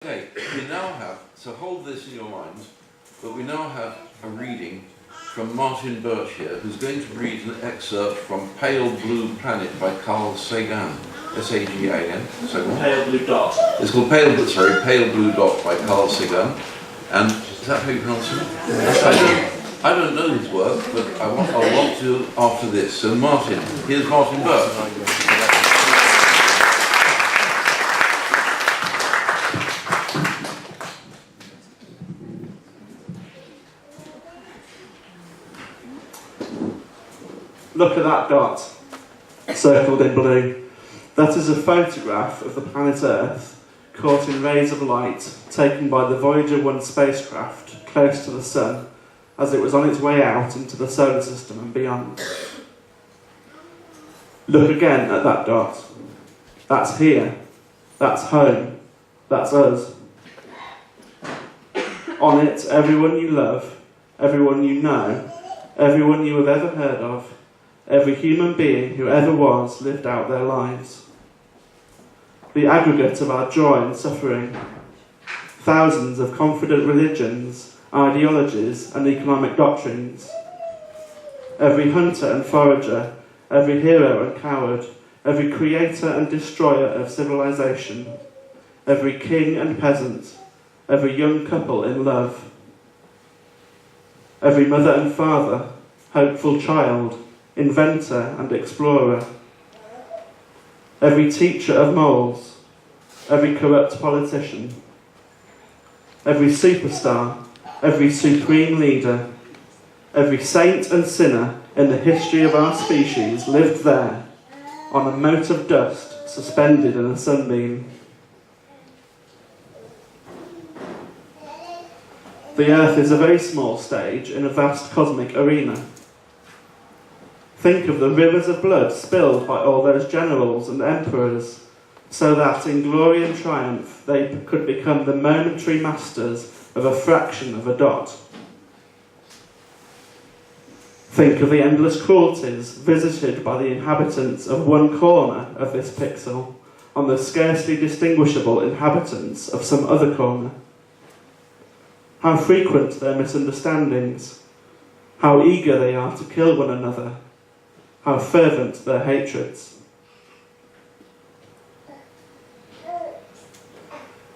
Okay, we now have, so hold this in your minds, but we now have a reading from Martin Birch here, who's going to read an excerpt from Pale Blue Planet by Carl Sagan, S-A-G-A-N. Pale Blue Dot. It's called Pale Blue Dot by Carl Sagan, and is that how you pronounce it? I don't know his work, but I want to after this. So Martin, here's Martin Birch. Look at that dot, circled in blue. That is a photograph of the planet Earth, caught in rays of light, taken by the Voyager 1 spacecraft close to the Sun, as it was on its way out into the solar system and beyond. Look again at that dot. That's here. That's home. That's us. On it, everyone you love, everyone you know, everyone you have ever heard of, every human being who ever was lived out their lives. The aggregate of our joy and suffering. Thousands of confident religions, ideologies and economic doctrines. Every hunter and forager, every hero and coward, every creator and destroyer of civilization, every king and peasant, every young couple in love, every mother and father, hopeful child, inventor and explorer, every teacher of morals, every corrupt politician, every superstar, every supreme leader, every saint and sinner in the history of our species lived there, on a mote of dust suspended in a sunbeam. The Earth is a very small stage in a vast cosmic arena. Think of the rivers of blood spilled by all those generals and emperors, so that in glory and triumph they could become the momentary masters of a fraction of a dot. Think of the endless cruelties visited by the inhabitants of one corner of this pixel on the scarcely distinguishable inhabitants of some other corner. How frequent their misunderstandings, how eager they are to kill one another, how fervent their hatreds.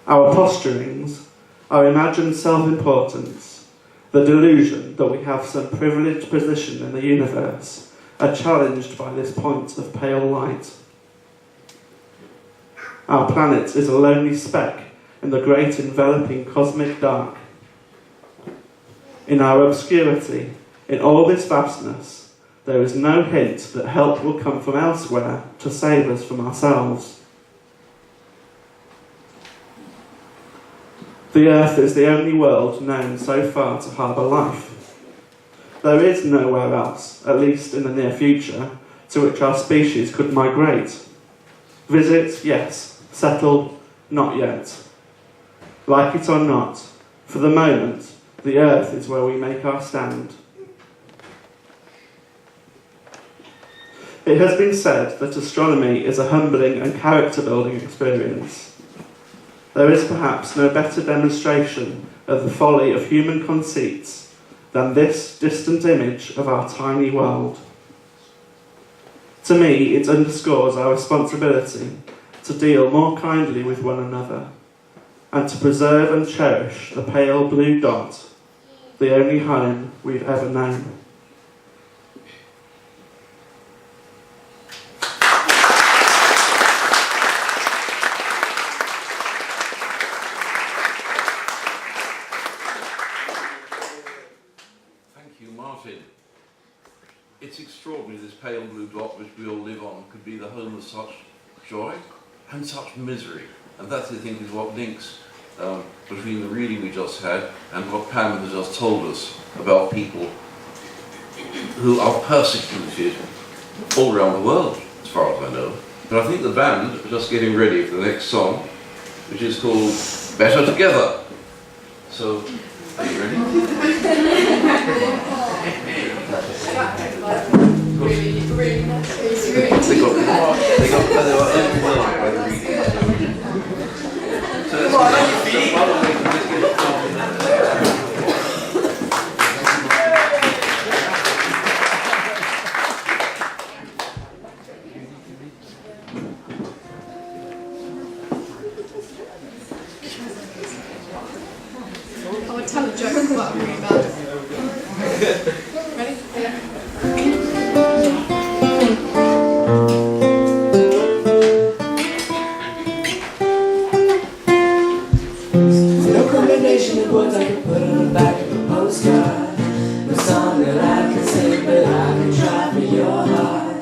Our posturings, our imagined self-importance, the delusion that we have some privileged position in the universe, are challenged by this point of pale light. Our planet is a lonely speck in the great enveloping cosmic dark. In our obscurity, in all this vastness, there is no hint that help will come from elsewhere to save us from ourselves. The Earth is the only world known so far to harbour life. There is nowhere else, at least in the near future, to which our species could migrate. Visit, yes. Settle, not yet. Like it or not, for the moment, the Earth is where we make our stand. It has been said that astronomy is a humbling and character-building experience. There is perhaps no better demonstration of the folly of human conceits than this distant image of our tiny world. To me, it underscores our responsibility to deal more kindly with one another and to preserve and cherish the pale blue dot, the only home we've ever known. Martin, it's extraordinary this pale blue dot which we all live on could be the home of such joy and such misery, and that I think is what links between the reading we just had and what Pam has just told us about people who are persecuted all around the world, as far as I know. But I think the band are just getting ready for the next song, which is called Better Together. So, are you ready? They got overwhelmed by the reading. So I would tell a joke, but I'm really bad. Ready? No combination of words I could put on the back of a postcard. No song that I can sing, but I can try for your heart.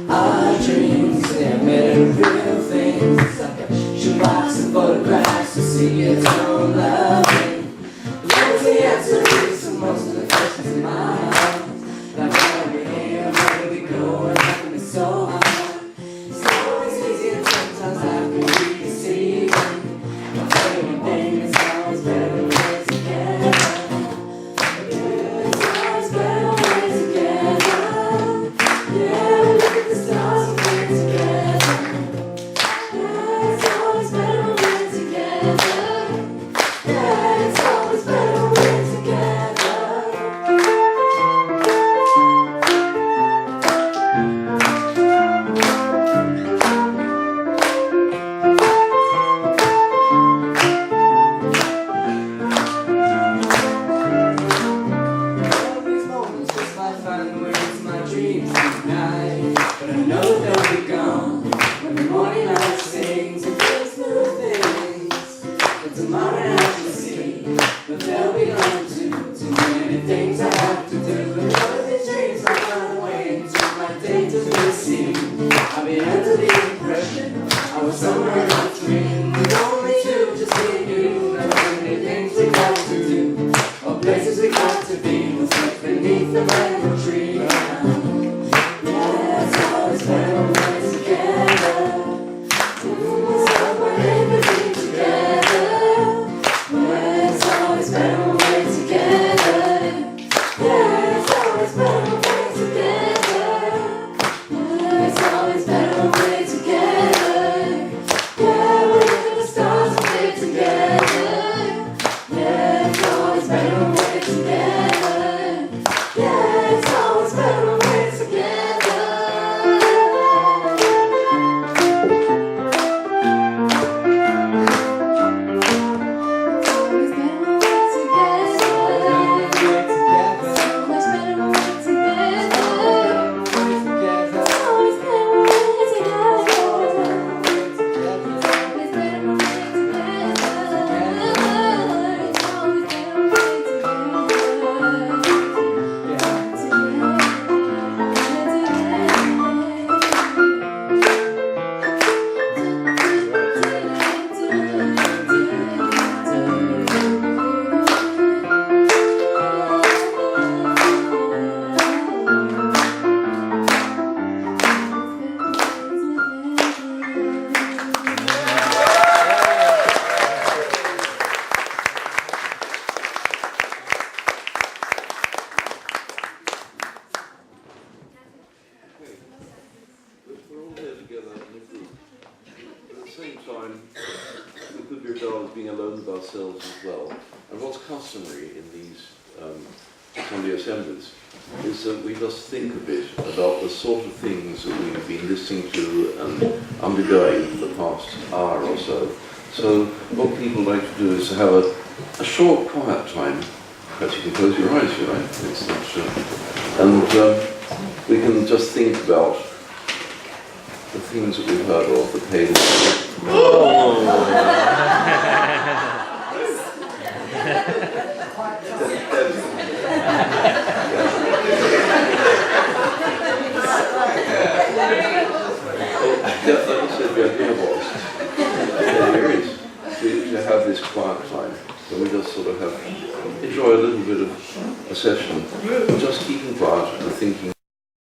Our dreams, they're made of real things. It's like a shoebox of photographs to see its own loving. What's the answer to most of the questions in my heart? Like where we here, where we go, and how can be so hard? It's always easy and sometimes I can be deceiving. I'll tell you one thing, it's always better when we're together. Yeah, it's always better when we're together. Yeah, we look at the stars and we're together. Yeah, it's always better when we're together. Yeah, it's always better when we're together. All these moments just like finding ways my dreams tonight. But I know they'll be gone when the morning light sings and brings new things. And tomorrow night you'll see, but they'll be gone too. Too many things I have to do. But none of these dreams I find a way to my day to be seen. I'll be under the impression I was somewhere in between. With only two, just me and you. There are many things we got to do, or places we got to be. We'll sit beneath the mango tree. Yeah, it's always better when we're together. It's like we're everything together. Yeah, it's always better when we're together. Yeah, it's always better when we're together. Yeah, it's always better when we're together. Yeah, we look at the stars and we're together. Yeah, it's always better when we're together. Yeah, it's always better when we're together. Always better when we're together. So much better when we're together. Always better when we're together. Always better when we're together. It's always better when we're We're all here together in a group. But at the same time, we could be regarded as being alone with ourselves as well. And what's customary in these Sunday assemblies is that we just think a bit about the sort of things that we have been listening to and undergoing for the past hour or so. So what people like to do is to have a short quiet time. Perhaps you can close your eyes if you like. It's not, and we can just think about the things that we've heard of, the pain. Like I said, the idea was to have this quiet time where we just sort of enjoy a little bit of a session, just keeping quiet and thinking.